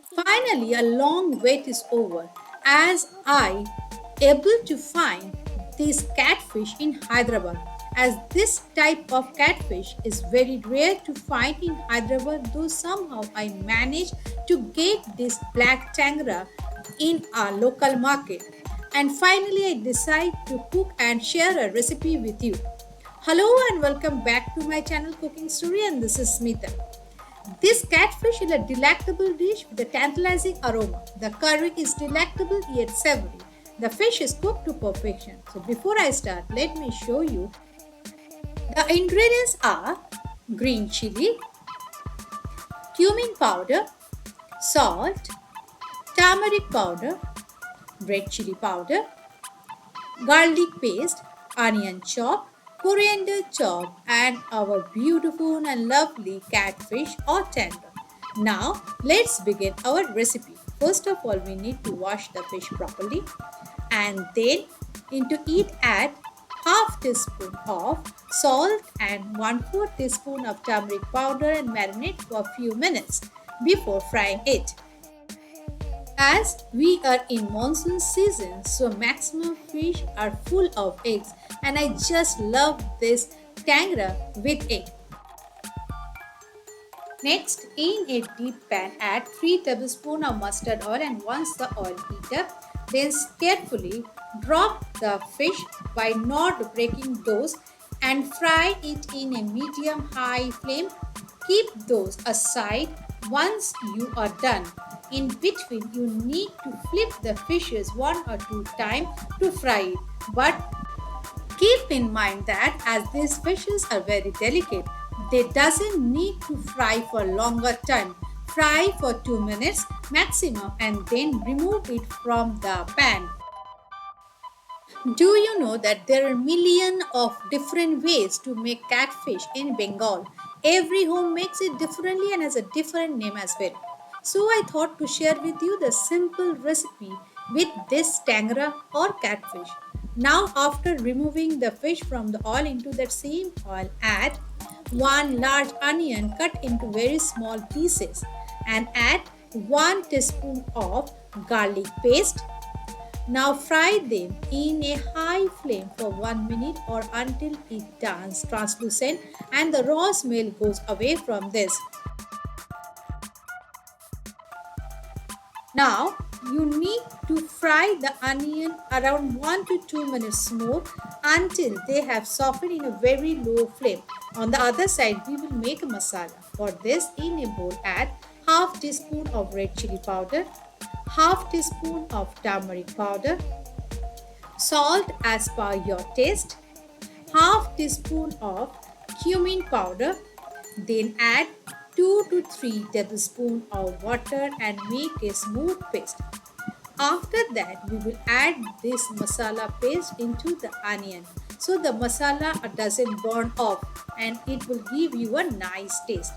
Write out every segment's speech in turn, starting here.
Finally, a long wait is over as I able to find this catfish in Hyderabad. As this type of catfish is very rare to find in Hyderabad, though somehow I managed to get this black tangra in our local market. And finally, I decide to cook and share a recipe with you. Hello and welcome back to my channel Cooking Story, and this is Smita. This catfish is a delectable dish with a tantalizing aroma. The curry is delectable yet savory. The fish is cooked to perfection. So before I start, let me show you. The ingredients are green chili, cumin powder, salt, turmeric powder, red chili powder, garlic paste, onion chop, coriander chop, and our beautiful and lovely catfish or tender. Now, let's begin our recipe. First of all, we need to wash the fish properly, and then into it add half teaspoon of salt and 1/4 teaspoon of turmeric powder and marinate for a few minutes before frying it. As we are in monsoon season, so maximum fish are full of eggs, and I just love this tangra with egg. Next, in a deep pan, add 3 tablespoons of mustard oil, and once the oil heats up, then carefully drop the fish by not breaking those and fry it in a medium-high flame. Keep those aside. Once you are done, in between you need to flip the fishes 1 or 2 times to fry it. But keep in mind that as these fishes are very delicate, they doesn't need to fry for longer time. Fry for 2 minutes maximum and then remove it from the pan. Do you know that there are millions of different ways to make catfish in Bengal? Every home makes it differently and has a different name as well. So I thought to share with you the simple recipe with this tangra or catfish. Now after removing the fish from the oil, into that same oil add 1 large onion cut into very small pieces and add 1 teaspoon of garlic paste. Now fry them in a high flame for 1 minute or until it turns translucent and the raw smell goes away from this. Now you need to fry the onion around 1 to 2 minutes more until they have softened in a very low flame. On the other side, we will make a masala. For this, in a bowl add half teaspoon of red chili powder, half teaspoon of turmeric powder, salt as per your taste, half teaspoon of cumin powder, then add 2 to 3 tablespoons of water and make a smooth paste. After that, we will add this masala paste into the onion so the masala doesn't burn off and it will give you a nice taste.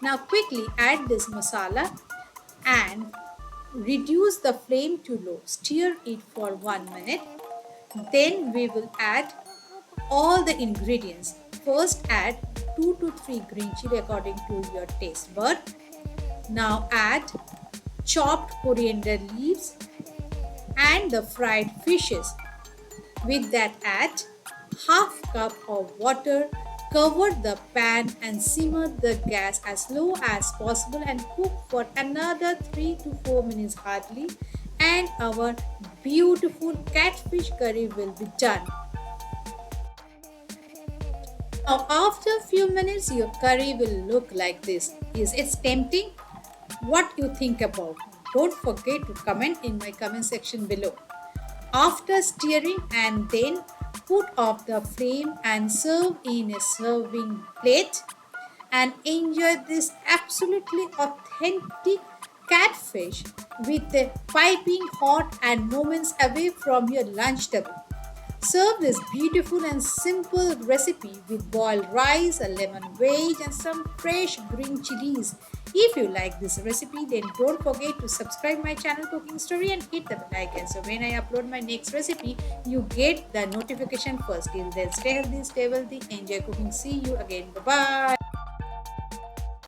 Now quickly add this masala and reduce the flame to low. Stir it for 1 minute. Then we will add all the ingredients. First add 2 to 3 green chili according to your taste bud. Now add chopped coriander leaves and the fried fishes. With that add half cup of water. Cover the pan and simmer the gas as low as possible and cook for another 3 to 4 minutes hardly, and our beautiful catfish curry will be done. Now after a few minutes your curry will look like this. Is it tempting? What you think about? Don't forget to comment in my comment section below. After stirring and then put off the flame and serve in a serving plate and enjoy this absolutely authentic catfish with a piping hot and moments away from your lunch table. Serve this beautiful and simple recipe with boiled rice, a lemon wedge and some fresh green chilies. If you like this recipe, then don't forget to subscribe my channel Cooking Story and hit the bell icon. So when I upload my next recipe, you get the notification first. Till then, stay healthy, stay wealthy, enjoy cooking. See you again. Bye-bye.